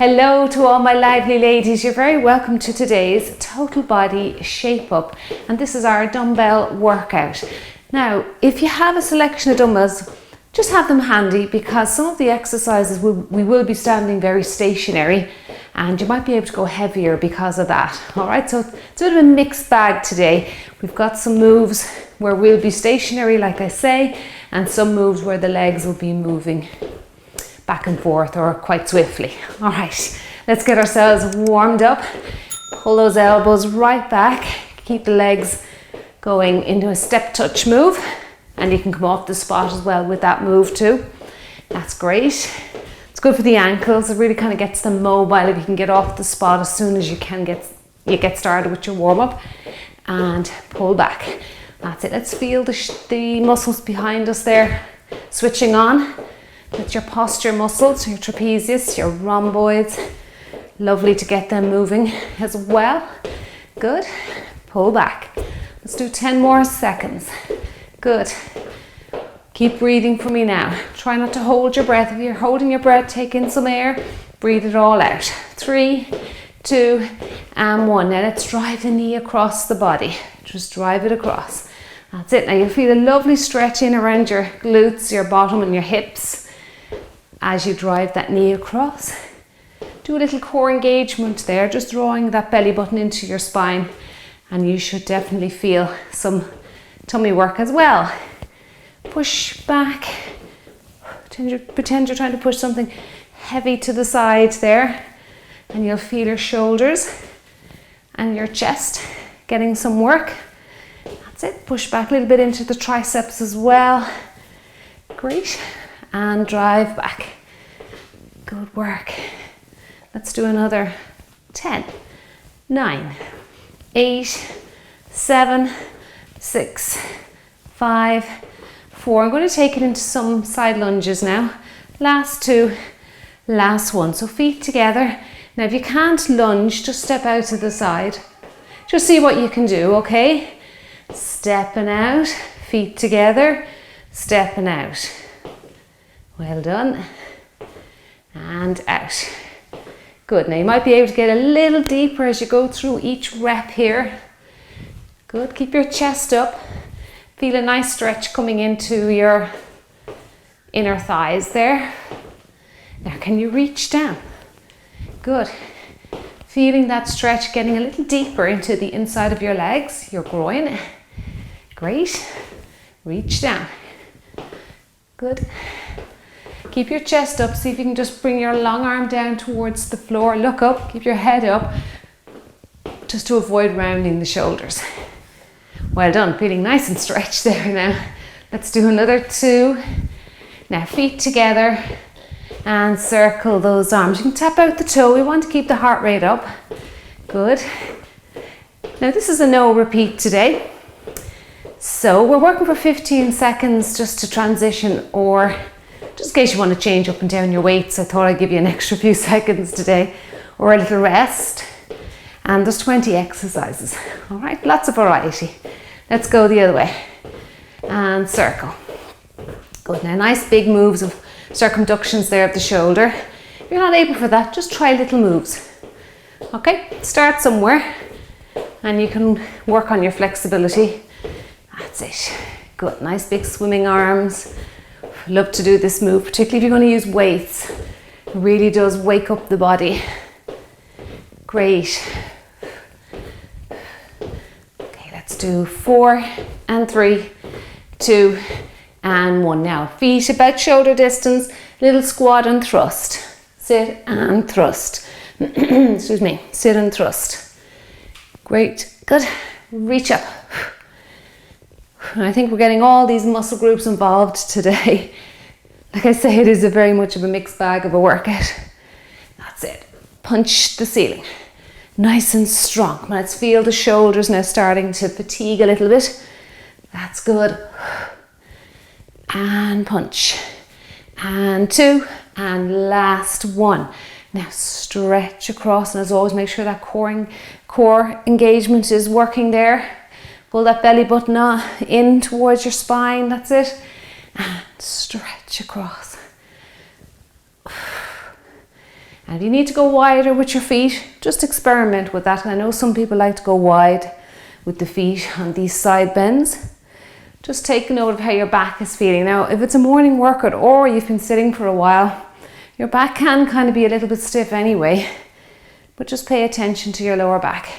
Hello to all my lively ladies. You're very welcome to today's Total Body Shape Up, and this is our dumbbell workout. Now, if you have a selection of dumbbells, just have them handy because some of the exercises we will be standing very stationary and you might be able to go heavier because of that. All right, so it's a bit of a mixed bag today. We've got some moves where we'll be stationary, like I say, and some moves where the legs will be moving back and forth or quite swiftly. All right, let's get ourselves warmed up. Pull those elbows right back. Keep the legs going into a step touch move, and you can come off the spot as well with that move too. That's great. It's good for the ankles. It really kind of gets them mobile if you can get off the spot as soon as you can get started with your warm up, and pull back. That's it. Let's feel the muscles behind us there switching on. That's your posture muscles, your trapezius, your rhomboids. Lovely to get them moving as well. Good. Pull back. Let's do 10 more seconds. Good. Keep breathing for me now. Try not to hold your breath. If you're holding your breath, take in some air. Breathe it all out. 3, 2, and 1. Now let's drive the knee across the body. Just drive it across. That's it. Now you'll feel a lovely stretching around your glutes, your bottom and your hips as you drive that knee across. Do a little core engagement there, just drawing that belly button into your spine, and you should definitely feel some tummy work as well. Push back. Pretend you're trying to push something heavy to the side there, and you'll feel your shoulders and your chest getting some work. That's it. Push back a little bit into the triceps as well. Great. And drive back. Good work. Let's do another 10, 9, 8, 7, 6, 5, 4. I'm going to take it into some side lunges now. Last 2, last 1. So feet together. Now if you can't lunge, just step out to the side. Just see what you can do, okay? Stepping out, feet together, stepping out. Well done. And out. Good. Now you might be able to get a little deeper as you go through each rep here. Good. Keep your chest up. Feel a nice stretch coming into your inner thighs there. Now can you reach down? Good. Feeling that stretch getting a little deeper into the inside of your legs, your groin. Great. Reach down. Good. Keep your chest up. See if you can just bring your long arm down towards the floor. Look up. Keep your head up just to avoid rounding the shoulders. Well done. Feeling nice and stretched there now. Let's do another 2. Now feet together and circle those arms. You can tap out the toe. We want to keep the heart rate up. Good. Now this is a no repeat today. So we're working for 15 seconds just to transition, or just in case you want to change up and down your weights, I thought I'd give you an extra few seconds today, or a little rest. And there's 20 exercises. All right, lots of variety. Let's go the other way. And circle. Good. Now nice big moves of circumductions there of the shoulder. If you're not able for that, just try little moves. Okay, start somewhere and you can work on your flexibility. That's it. Good. Nice big swimming arms. Love to do this move, particularly if you're going to use weights. It really does wake up the body. Great. Okay, let's do 4 and 3, 2 and 1. Now, feet about shoulder distance, little squat and thrust. Sit and thrust. Excuse me, sit and thrust. Great, good. Reach up. I think we're getting all these muscle groups involved today. Like I say, it is very much of a mixed bag of a workout. That's it. Punch the ceiling. Nice and strong. Let's feel the shoulders now starting to fatigue a little bit. That's good. And punch. And 2. And last 1. Now stretch across, and as always, make sure that core engagement is working there. Pull that belly button in towards your spine, that's it. And stretch across. And if you need to go wider with your feet, just experiment with that. I know some people like to go wide with the feet on these side bends. Just take note of how your back is feeling. Now, if it's a morning workout or you've been sitting for a while, your back can kind of be a little bit stiff anyway, but just pay attention to your lower back.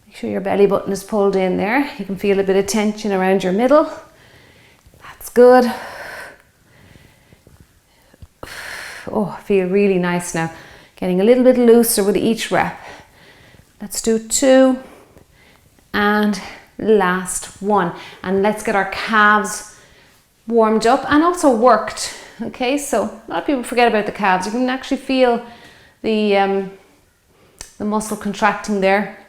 Make sure your belly button is pulled in there. You can feel a bit of tension around your middle. That's good. Oh, I feel really nice now. Getting a little bit looser with each rep. Let's do 2 and last 1. And let's get our calves warmed up and also worked. Okay, so a lot of people forget about the calves. You can actually feel the muscle contracting there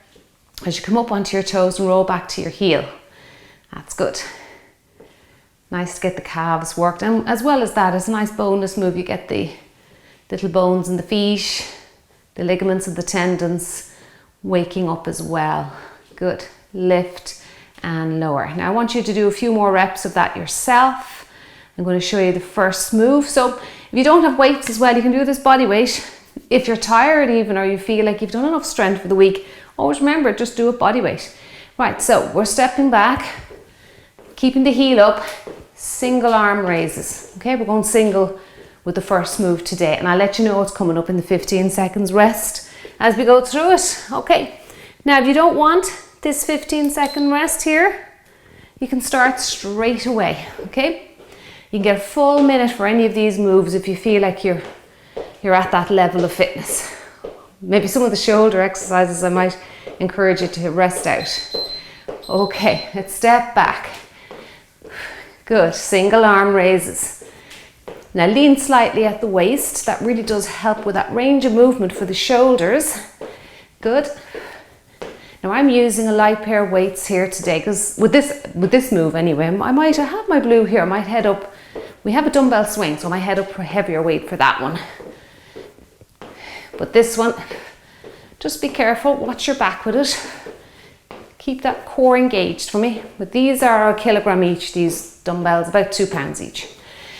as you come up onto your toes and roll back to your heel. That's good. Nice to get the calves worked. And as well as that, it's a nice bonus move. You get the little bones in the feet, the ligaments of the tendons waking up as well. Good. Lift and lower. Now I want you to do a few more reps of that yourself. I'm going to show you the first move. So if you don't have weights as well, you can do this body weight. If you're tired even, or you feel like you've done enough strength for the week, always remember, just do it body weight. Right, so we're stepping back, keeping the heel up, single arm raises. Okay, we're going single with the first move today, and I'll let you know what's coming up in the 15 seconds rest as we go through it. Okay, now if you don't want this 15-second rest here, you can start straight away. Okay, you can get a full minute for any of these moves if you feel like you're at that level of fitness. Maybe some of the shoulder exercises I might encourage you to rest out. Okay, let's step back. Good, single arm raises. Now lean slightly at the waist. That really does help with that range of movement for the shoulders. Good. Now I'm using a light pair of weights here today because with this move anyway, I have my blue here. I might head up. We have a dumbbell swing, so I might head up for a heavier weight for that one. But this one, just be careful. Watch your back with it. Keep that core engaged for me. But these are a kilogram each. These dumbbells, about 2 pounds each.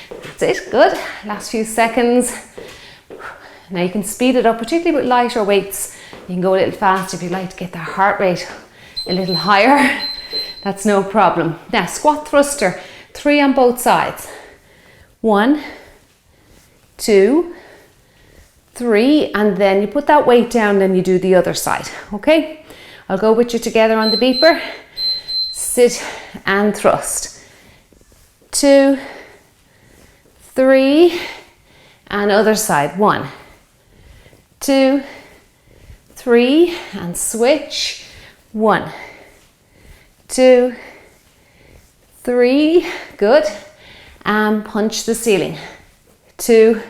That's it, good. Last few seconds. Now you can speed it up, particularly with lighter weights. You can go a little faster if you like to get that heart rate a little higher. That's no problem. Now squat thruster, 3 on both sides. 1, 2, 3, and then you put that weight down, then you do the other side, okay? I'll go with you together on the beeper. Sit and thrust. 2, 3, and other side. 1, 2, 3, and switch. 1, 2, 3, good. And punch the ceiling. 2,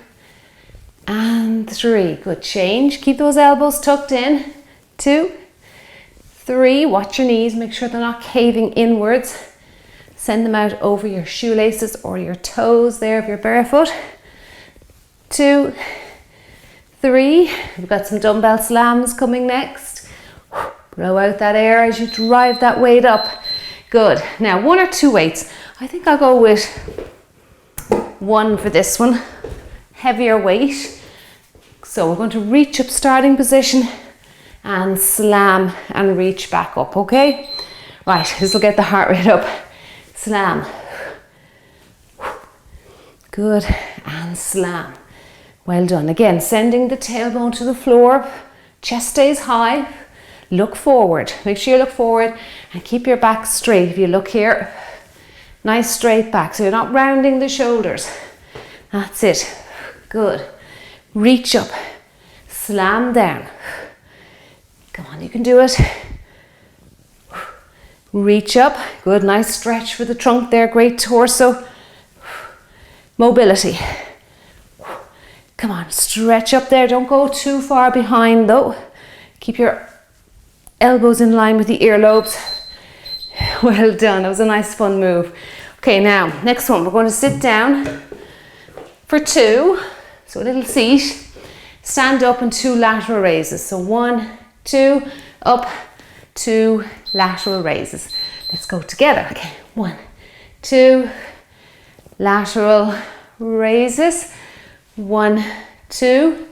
and 3, good. Change. Keep those elbows tucked in. 2, 3, watch your knees, make sure they're not caving inwards. Send them out over your shoelaces or your toes there if you're barefoot. 2, 3, we've got some dumbbell slams coming next. Blow out that air as you drive that weight up. Good. Now 1 or 2 weights. I think I'll go with 1 for this one. Heavier weight. So we're going to reach up, starting position, and slam and reach back up, okay? Right, this will get the heart rate up. Slam. Good, and slam. Well done. Again, sending the tailbone to the floor. Chest stays high. Look forward. Make sure you look forward and keep your back straight. If you look here, nice straight back. So you're not rounding the shoulders. That's it. Good. Reach up. Slam down. Come on, you can do it. Reach up. Good, nice stretch for the trunk there. Great torso. Mobility. Come on, stretch up there. Don't go too far behind though. Keep your elbows in line with the earlobes. Well done. That was a nice fun move. Okay, now, next one. We're going to sit down for 2. So a little seat. Stand up and 2 lateral raises. So 1, 2, up, 2 lateral raises. Let's go together. Okay, 1, 2, lateral raises. 1, 2,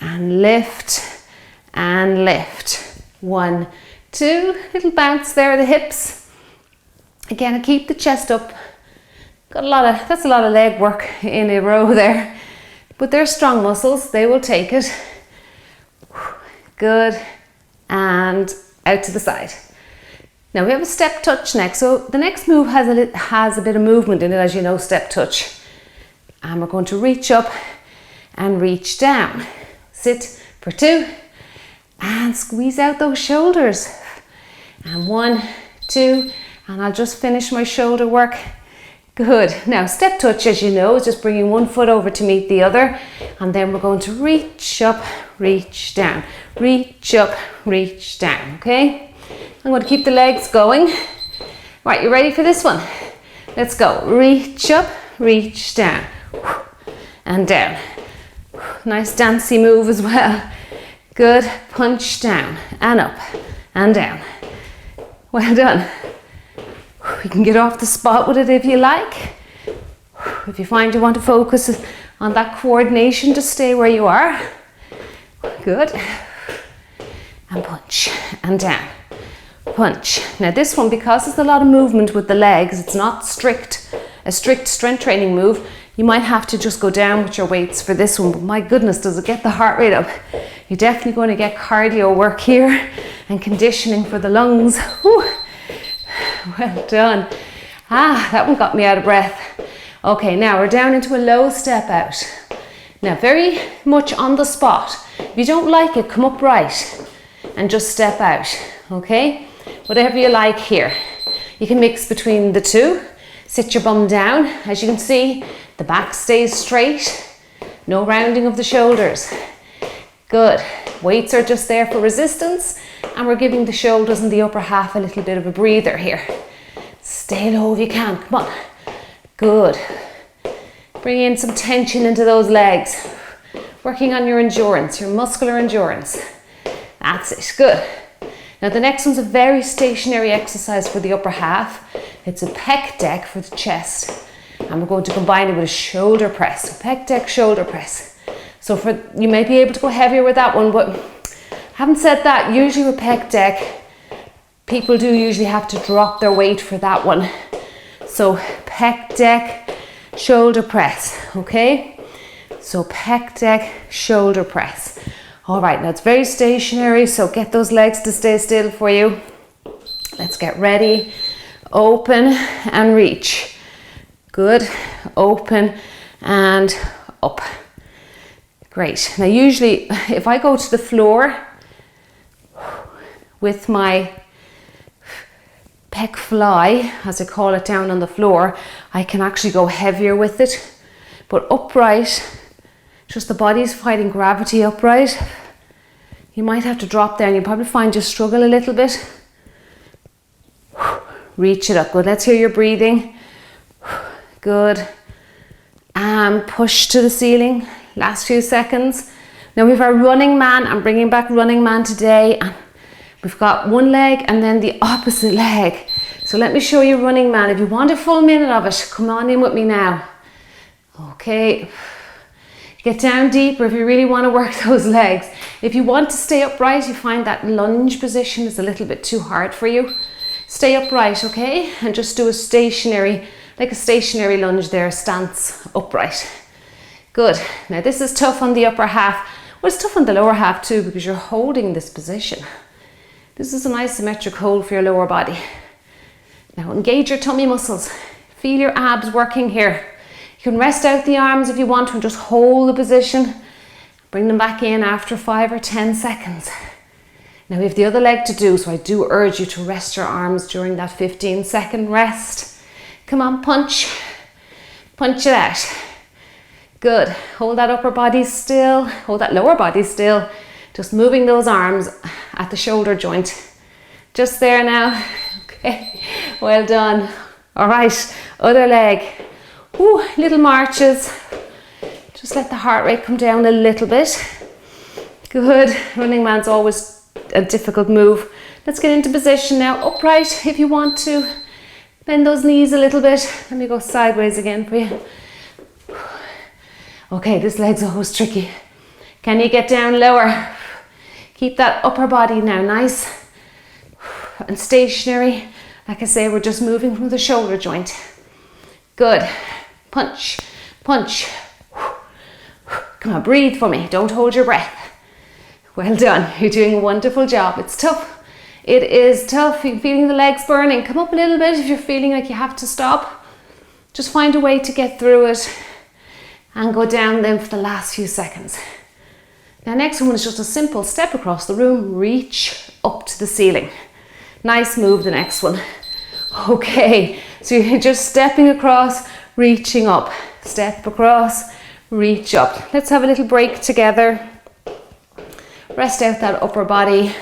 and lift and lift. 1, 2, little bounce there, the hips. Again, keep the chest up. That's a lot of leg work in a row there, but they're strong muscles, they will take it. Good, and out to the side. Now we have a step touch next, so the next move has a bit of movement in it, as you know, step touch. And we're going to reach up and reach down. Sit for 2, and squeeze out those shoulders. And 1, 2, and I'll just finish my shoulder work. Good. Now step touch, as you know, is just bringing one foot over to meet the other, and then we're going to reach up, reach down, reach up, reach down, okay? I'm going to keep the legs going. Right, you ready for this one? Let's go. Reach up, reach down, and down. Nice dancey move as well. Good. Punch down, and up, and down. Well done. You can get off the spot with it if you like. If you find you want to focus on that coordination, just stay where you are. Good. And punch, and down. Punch. Now this one, because there's a lot of movement with the legs, it's not a strict strength training move. You might have to just go down with your weights for this one, but my goodness, does it get the heart rate up. You're definitely going to get cardio work here and conditioning for the lungs. Whew. Well done. That one got me out of breath. Okay, now we're down into a low step out. Now very much on the spot. If you don't like it, come upright and just step out, okay? Whatever you like here. You can mix between the two. Sit your bum down. As you can see, the back stays straight. No rounding of the shoulders. Good. Weights are just there for resistance, and we're giving the shoulders and the upper half a little bit of a breather here. Stay low if you can. Come on. Good. Bring in some tension into those legs. Working on your endurance, your muscular endurance. That's it. Good. Now the next one's a very stationary exercise for the upper half. It's a pec deck for the chest, and we're going to combine it with a shoulder press. So pec deck, shoulder press. So you may be able to go heavier with that one, but having said that, usually with pec deck, people do usually have to drop their weight for that one. So pec deck, shoulder press, okay? So pec deck, shoulder press. All right, now it's very stationary, so get those legs to stay still for you. Let's get ready. Open and reach. Good. Open and up. Great. Now usually if I go to the floor with my pec fly, as I call it, down on the floor, I can actually go heavier with it. But upright, just the body's fighting gravity upright, you might have to drop there, and you'll probably find you struggle a little bit. Reach it up. Good. Let's hear your breathing. Good. And push to the ceiling. Last few seconds. Now we have our running man. I'm bringing back running man today. And we've got one leg and then the opposite leg. So let me show you running man. If you want a full minute of it, come on in with me now. Okay. Get down deeper if you really want to work those legs. If you want to stay upright, you find that lunge position is a little bit too hard for you. Stay upright, okay? And just do a stationary, like a stationary lunge there, stance upright. Good. Now this is tough on the upper half. Well, it's tough on the lower half too, because you're holding this position. This is an isometric hold for your lower body. Now engage your tummy muscles. Feel your abs working here. You can rest out the arms if you want to and just hold the position. Bring them back in after 5 or 10 seconds. Now we have the other leg to do, so I do urge you to rest your arms during that 15-second rest. Come on, punch. Punch it out. Good. Hold that upper body still. Hold that lower body still. Just moving those arms at the shoulder joint. Just there now. Okay. Well done. All right. Other leg. Ooh, little marches. Just let the heart rate come down a little bit. Good. Running man's always a difficult move. Let's get into position now. Upright if you want to. Bend those knees a little bit. Let me go sideways again for you. Okay, this leg's always tricky. Can you get down lower? Keep that upper body now nice and stationary. Like I say, we're just moving from the shoulder joint. Good. Punch, punch. Come on, breathe for me. Don't hold your breath. Well done. You're doing a wonderful job. It's tough. It is tough. You're feeling the legs burning. Come up a little bit if you're feeling like you have to stop. Just find a way to get through it and go down then for the last few seconds. Now, next one is just a simple step across the room, reach up to the ceiling. Nice move, the next one. Okay, so you're just stepping across, reaching up. Step across, reach up. Let's have a little break together. Rest out that upper body.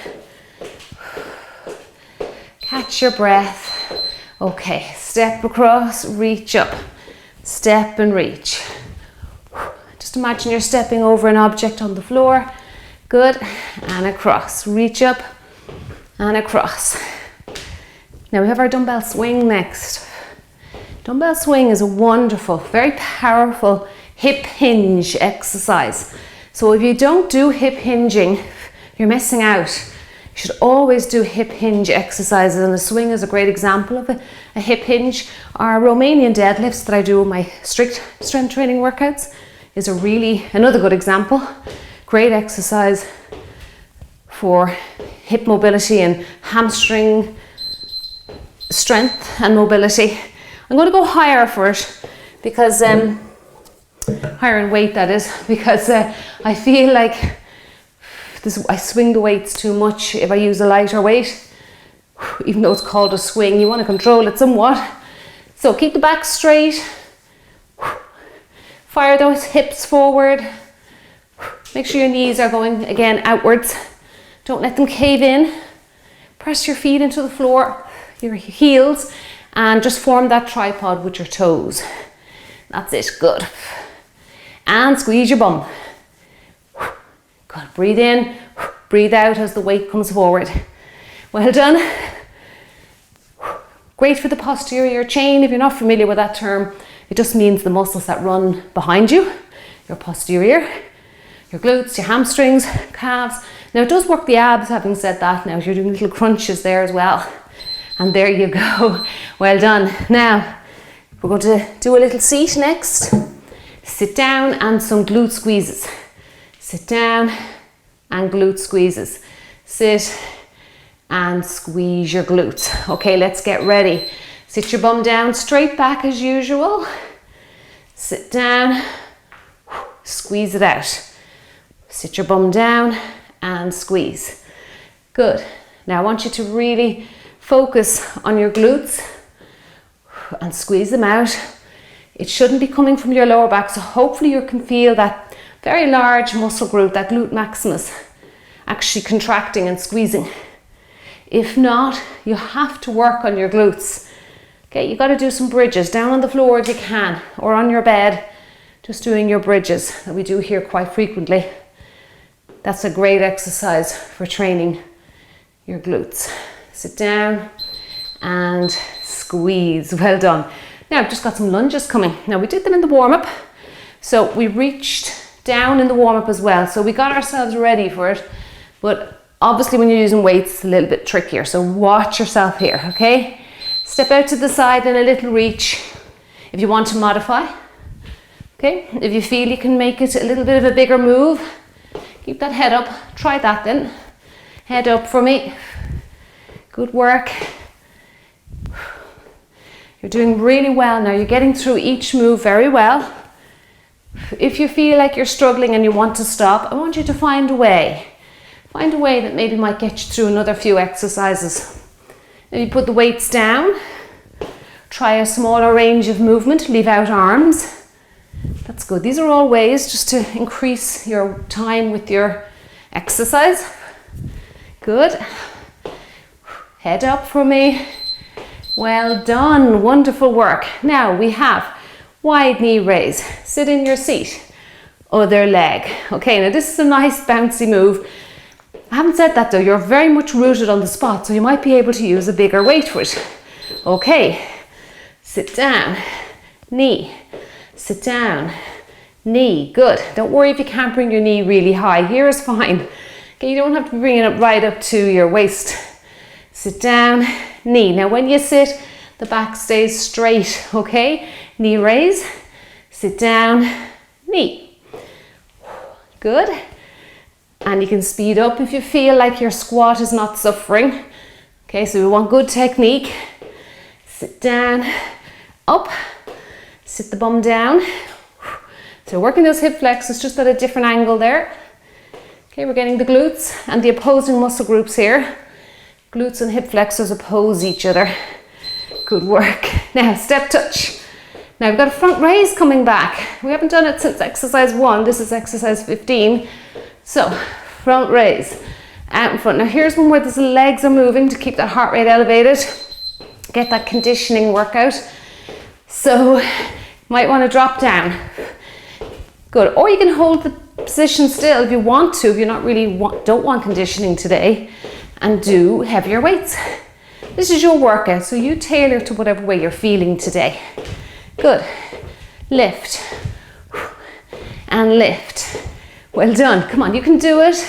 Catch your breath. Okay, step across, reach up. Step and reach. Just imagine you're stepping over an object on the floor. Good, and across. Reach up and across. Now we have our dumbbell swing next. Dumbbell swing is a wonderful, very powerful hip hinge exercise. So if you don't do hip hinging, you're missing out. You should always do hip hinge exercises, and the swing is a great example of a hip hinge. Our Romanian deadlifts that I do in my strict strength training workouts is another good example. Great exercise for hip mobility and hamstring strength and mobility. I'm going to go higher for it because higher in weight, that is, because I feel like I swing the weights too much if I use a lighter weight. Even though it's called a swing, you want to control it somewhat. So keep the back straight. Fire those hips forward. Make sure your knees are going again outwards. Don't let them cave in. Press your feet into the floor, your heels, and just form that tripod with your toes. That's it, good. And squeeze your bum. Good, breathe in, breathe out as the weight comes forward. Well done. Great for the posterior chain. If you're not familiar with that term, it just means the muscles that run behind you, your posterior, your glutes, your hamstrings, calves. Now it does work the abs, having said that. Now you're doing little crunches there as well. And there you go. Well done. Now we're going to do a little seat next. Sit down and some glute squeezes. Sit down and glute squeezes. Sit and squeeze your glutes. Okay, let's get ready. Sit your bum down, straight back as usual. Sit down, squeeze it out. Sit your bum down and squeeze. Good. Now I want you to really focus on your glutes and squeeze them out. It shouldn't be coming from your lower back, so hopefully you can feel that very large muscle group, that glute maximus, actually contracting and squeezing. If not, you have to work on your glutes. Okay, you've got to do some bridges down on the floor if you can, or on your bed, just doing your bridges that we do here quite frequently. That's a great exercise for training your glutes. Sit down and squeeze. Well done. Now I've just got some lunges coming. Now we did them in the warm-up, so we reached down in the warm-up as well. So we got ourselves ready for it, but obviously when you're using weights, it's a little bit trickier. So watch yourself here, okay? Step out to the side and a little reach if you want to modify. Okay, if you feel you can make it a little bit of a bigger move, keep that head up. Try that then. Head up for me. Good work. You're doing really well now. You're getting through each move very well. If you feel like you're struggling and you want to stop, I want you to find a way. Find a way that maybe might get you through another few exercises. Maybe put the weights down. Try a smaller range of movement. Leave out arms. That's good. These are all ways just to increase your time with your exercise. Good. Head up for me. Well done. Wonderful work. Now we have wide knee raise. Sit in your seat. Other leg. Okay, now this is a nice bouncy move. I haven't said that though. You're very much rooted on the spot, so you might be able to use a bigger weight for it. Okay. Sit down. Knee. Sit down. knee. Good. Don't worry if you can't bring your knee really high. Here is fine. Okay, you don't have to be bringing it right up to your waist. Sit down, knee. Now when you sit, the back stays straight, okay? Knee raise, sit down, knee. Good. And you can speed up if you feel like your squat is not suffering. Okay, so we want good technique. Sit down, up, sit the bum down. So working those hip flexors just at a different angle there. Okay, we're getting the glutes and the opposing muscle groups here. Glutes and hip flexors oppose each other. Good work. Now, step touch. Now we've got a front raise coming back. We haven't done it since exercise 1. This is exercise 15. So, front raise, out in front. Now here's one where the legs are moving to keep that heart rate elevated. Get that conditioning workout. So, you might want to drop down. Good. Or you can hold the position still if you want to, if you're not really don't want conditioning today, and do heavier weights. This is your workout, so you tailor to whatever way you're feeling today. Good. Lift and lift. Well done. Come on, you can do it.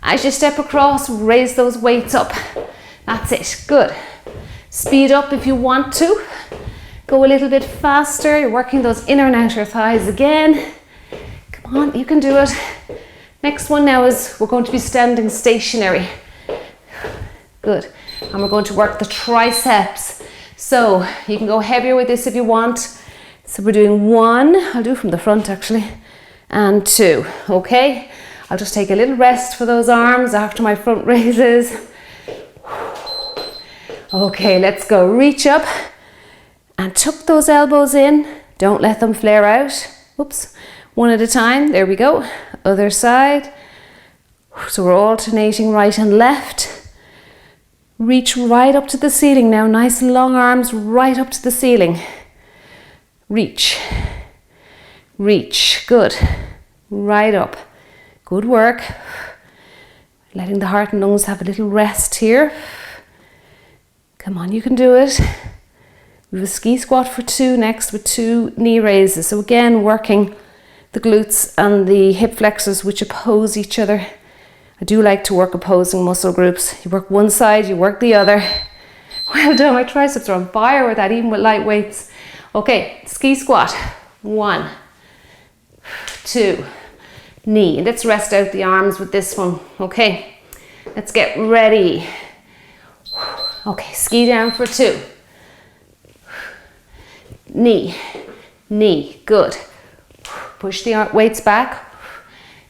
As you step across, raise those weights up. That's it. Good. Speed up if you want to. Go a little bit faster. You're working those inner and outer thighs again. Come on, you can do it. Next one now is we're going to be standing stationary. Good. And we're going to work the triceps. So you can go heavier with this if you want. So we're doing 1, I'll do from the front actually, and 2, okay? I'll just take a little rest for those arms after my front raises. Okay, let's go. Reach up and tuck those elbows in. Don't let them flare out. Oops. One at a time. There we go. Other side. So we're alternating right and left. Reach right up to the ceiling now. Nice long arms right up to the ceiling. Reach. Reach. Good. Right up. Good work. Letting the heart and lungs have a little rest here. Come on, you can do it. We have a ski squat for 2 next with 2 knee raises. So again, working the glutes and the hip flexors which oppose each other. I do like to work opposing muscle groups. You work one side, you work the other. Well done, my triceps are on fire with that, even with light weights. Okay, ski squat. 1, 2, knee. Let's rest out the arms with this one. Okay, let's get ready. Okay, ski down for 2. Knee, knee, good. Push the weights back.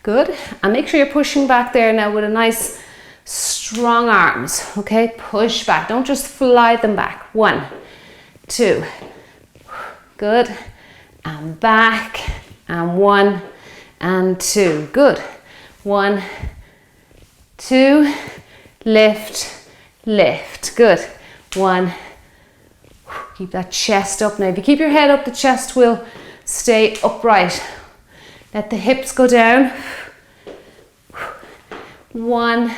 Good. And make sure you're pushing back there now with a nice strong arms. Okay, push back. Don't just fly them back. 1, 2. Good. And back. And 1 and 2. Good. 1, 2. Lift, lift. Good. 1. Keep that chest up now. If you keep your head up, the chest will stay upright. Let the hips go down. 1,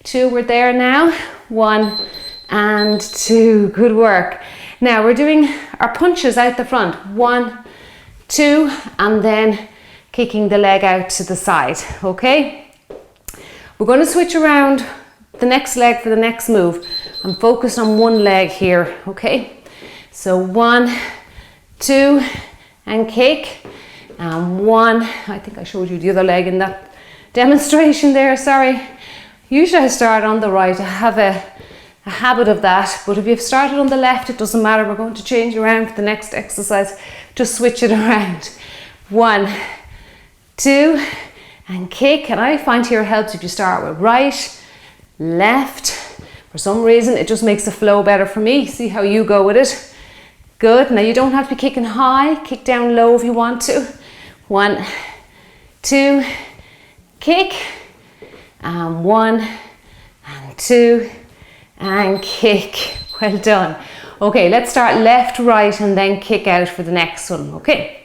2, we're there now. 1 and 2, good work. Now we're doing our punches out the front. 1, 2, and then kicking the leg out to the side, okay? We're going to switch around the next leg for the next move. I'm focused on one leg here, okay? So 1, 2, and kick. And 1, I think I showed you the other leg in that demonstration there, sorry. Usually I start on the right. I have a habit of that, but if you've started on the left, it doesn't matter. We're going to change around for the next exercise. Just switch it around. 1, 2, and kick. And I find here it helps if you start with right, left. For some reason, it just makes the flow better for me. See how you go with it. Good. Now you don't have to be kicking high. Kick down low if you want to. 1, 2, kick. And 1, and 2, and kick. Well done. Okay, let's start left, right, and then kick out for the next one. Okay.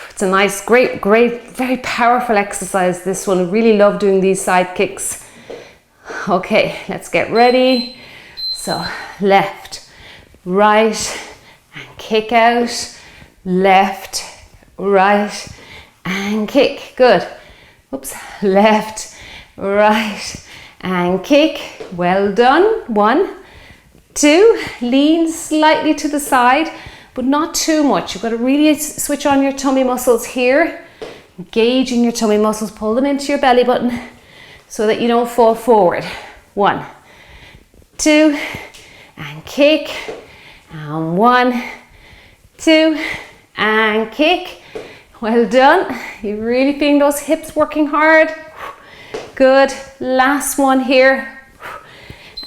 It's a nice, great, very powerful exercise, this one. I really love doing these side kicks. Okay, let's get ready. So, left, right, and kick out. left, right, and kick. Good. Oops, left, right, and kick. Well done. 1, 2, lean slightly to the side, but not too much. You've got to really switch on your tummy muscles here. Engaging your tummy muscles, pull them into your belly button so that you don't fall forward. 1, 2, and kick. And 1, 2, and kick. Well done. You're really feeling those hips working hard. Good. Last one here.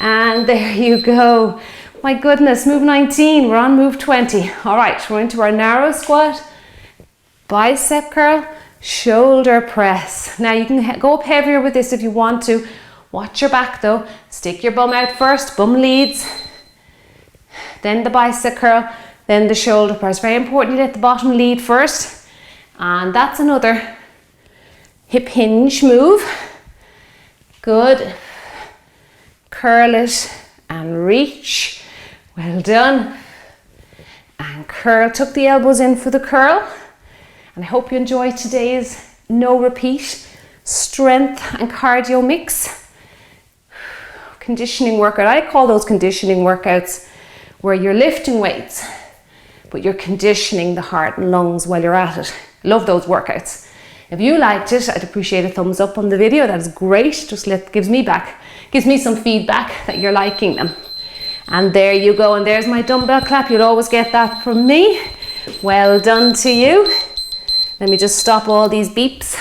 And there you go. My goodness, move 19. We're on move 20. All right, we're into our narrow squat, bicep curl, shoulder press. Now you can go up heavier with this if you want to. Watch your back though. Stick your bum out first. Bum leads. Then the bicep curl. Then the shoulder press. Very important you let the bottom lead first. And that's another hip hinge move. Good. Curl it and reach. Well done. And curl. Tuck the elbows in for the curl. And I hope you enjoyed today's no repeat strength and cardio mix. Conditioning workout. I call those conditioning workouts where you're lifting weights, but you're conditioning the heart and lungs while you're at it. Love those workouts. If you liked it, I'd appreciate a thumbs up on the video. That is great. Just gives me some feedback that you're liking them. And there you go. And there's my dumbbell clap. You'll always get that from me. Well done to you. Let me just stop all these beeps.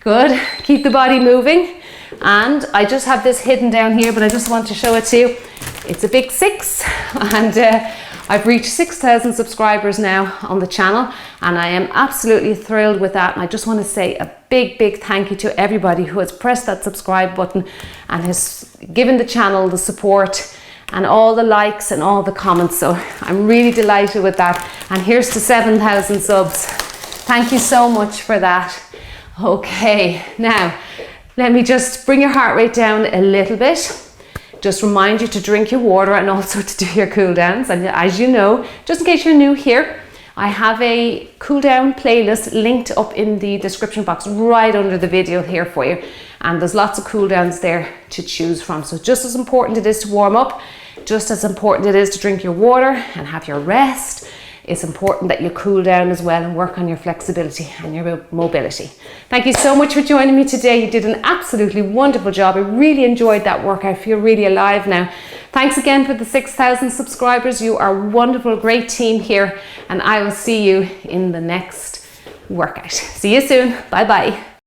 Good. Keep the body moving. And I just have this hidden down here, but I just want to show it to you. It's a big 6, and I've reached 6,000 subscribers now on the channel, and I am absolutely thrilled with that. And I just want to say a big thank you to everybody who has pressed that subscribe button and has given the channel the support and all the likes and all the comments. So I'm really delighted with that. And here's to 7,000 subs. Thank you so much for that. Okay, now let me just bring your heart rate down a little bit. Just remind you to drink your water and also to do your cool downs. And as you know, just in case you're new here, I have a cool down playlist linked up in the description box right under the video here for you. And there's lots of cool downs there to choose from. So just as important it is to warm up, just as important it is to drink your water and have your rest, it's important that you cool down as well and work on your flexibility and your mobility. Thank you so much for joining me today. You did an absolutely wonderful job. I really enjoyed that workout. I feel really alive now. Thanks again for the 6,000 subscribers. You are a wonderful, great team here, and I will see you in the next workout. See you soon. Bye bye.